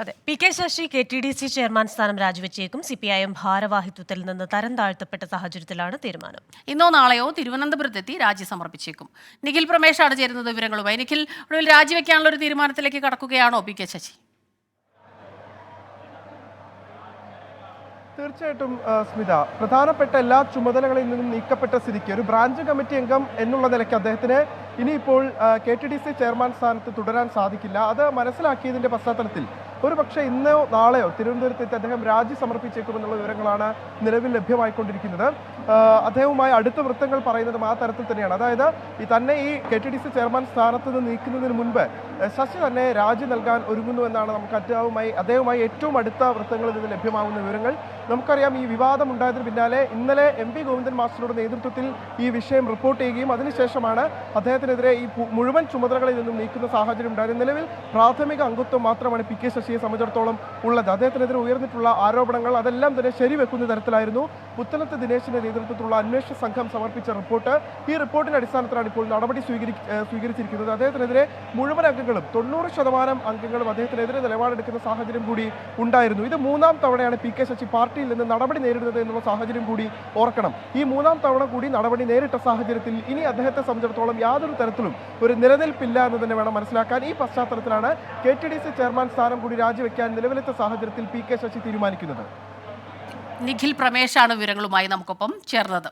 അതെ, P K Sasi KTDC chairman സ്ഥാനം രാജിവെച്ചേക്കും. CPIM ഭാരവാഹിത്വത്തിൽ നിന്ന് തരം താഴ്ത്തപ്പെട്ട സാഹചര്യത്തിലാണ് തീരുമാനം. ഇന്നോ നാളെയോ തിരുവനന്തപുരത്തെത്തി രാജി സമർപ്പിച്ചേക്കും. നിഖിൽ പ്രമേഷാണ് ചേരുന്നത് വിവരങ്ങളുമായി. നിഖിൽ, ഒടുവിൽ രാജിവെക്കാനുള്ള ഒരു തീരുമാനത്തിലേക്ക് കടക്കുകയാണോ പി കെ ശശി? തീർച്ചയായിട്ടും സ്മിത, പ്രധാനപ്പെട്ട എല്ലാ ചുമതലകളിൽ നിന്നും നീക്കപ്പെട്ട സ്ഥിതിക്ക് ഒരു ബ്രാഞ്ച് കമ്മിറ്റി അംഗം എന്നുള്ള നിലയ്ക്ക് അദ്ദേഹത്തിന് ഇനിയിപ്പോൾ KTDC ചെയർമാൻ സ്ഥാനത്ത് തുടരാൻ സാധിക്കില്ല. അത് മനസ്സിലാക്കിയതിന്റെ പശ്ചാത്തലത്തിൽ ഒരു പക്ഷേ ഇന്നോ നാളെയോ തിരുവനന്തപുരത്തെത്തി അദ്ദേഹം രാജി സമർപ്പിച്ചേക്കുമെന്നുള്ള വിവരങ്ങളാണ് നിലവിൽ ലഭ്യമായിക്കൊണ്ടിരിക്കുന്നത്. അദ്ദേഹവുമായി അടുത്ത വൃത്തങ്ങൾ പറയുന്നതും ആ തരത്തിൽ തന്നെയാണ്. അതായത് തന്നെ ഈ KTDC ചെയർമാൻ സ്ഥാനത്ത് നിന്ന് നീക്കുന്നതിന് മുൻപ് ശശി തന്നെ രാജി നൽകാൻ ഒരുങ്ങുന്നു എന്നാണ് നമുക്ക് അദ്ദേഹവുമായി ഏറ്റവും അടുത്ത വൃത്തങ്ങളിൽ നിന്ന് ലഭ്യമാകുന്ന വിവരങ്ങൾ. നമുക്കറിയാം, ഈ വിവാദം ഉണ്ടായതിന് പിന്നാലെ ഇന്നലെ MP ഗോവിന്ദൻ മാസ്റ്ററുടെ നേതൃത്വത്തിൽ ഈ വിഷയം റിപ്പോർട്ട് ചെയ്യുകയും അതിനുശേഷമാണ് അദ്ദേഹത്തിനെതിരെ ഈ മുഴുവൻ ചുമതലകളിൽ നിന്നും നീക്കുന്ന സാഹചര്യം ഉണ്ടായത്. നിലവിൽ പ്രാഥമിക അംഗത്വം മാത്രമാണ് പി കെ ശശിയെ സംബന്ധിച്ചിടത്തോളം ഉള്ളത്. അദ്ദേഹത്തിനെതിരെ ഉയർന്നിട്ടുള്ള ആരോപണങ്ങൾ അതെല്ലാം തന്നെ ശരിവെക്കുന്ന തരത്തിലായിരുന്നു പുത്തലത്ത് ദിനേശിന്റെ നേതൃത്വത്തിലുള്ള അന്വേഷണ സംഘം സമർപ്പിച്ച റിപ്പോർട്ട്. ഈ റിപ്പോർട്ടിന്റെ അടിസ്ഥാനത്തിലാണ് ഇപ്പോൾ നടപടി സ്വീകരിച്ചിരിക്കുന്നത്. അദ്ദേഹത്തിനെതിരെ മുഴുവൻ അംഗങ്ങളും 90% അംഗങ്ങളും അദ്ദേഹത്തിനെതിരെ നിലപാടെടുക്കുന്ന സാഹചര്യം കൂടി ഉണ്ടായിരുന്നു. ഇത് മൂന്നാം തവണയാണ് പി കെ ശശി പാർട്ടിയിൽ നിന്ന് നടപടി നേരിടുന്നത് എന്നുള്ള സാഹചര്യം കൂടി ഓർക്കണം. ഈ മൂന്നാം തവണ കൂടി നടപടി നേരിട്ട സാഹചര്യത്തിൽ ഇനി അദ്ദേഹത്തെ സംബന്ധിച്ചിടത്തോളം യാതൊരു തരത്തിലും ഒരു നിലനിൽപ്പില്ല എന്ന് തന്നെ വേണം മനസ്സിലാക്കാൻ. ഈ പശ്ചാത്തലത്തിലാണ് KTDC ചെയർമാൻ സ്ഥാനം കൂടി രാജിവെക്കാൻ നിലവിലത്തെ സാഹചര്യത്തിൽ പി കെ ശശി തീരുമാനിക്കുന്നത്. നിഖിൽ പ്രമേഷാണ് വിവരങ്ങളുമായി നമുക്കൊപ്പം ചേർന്നത്.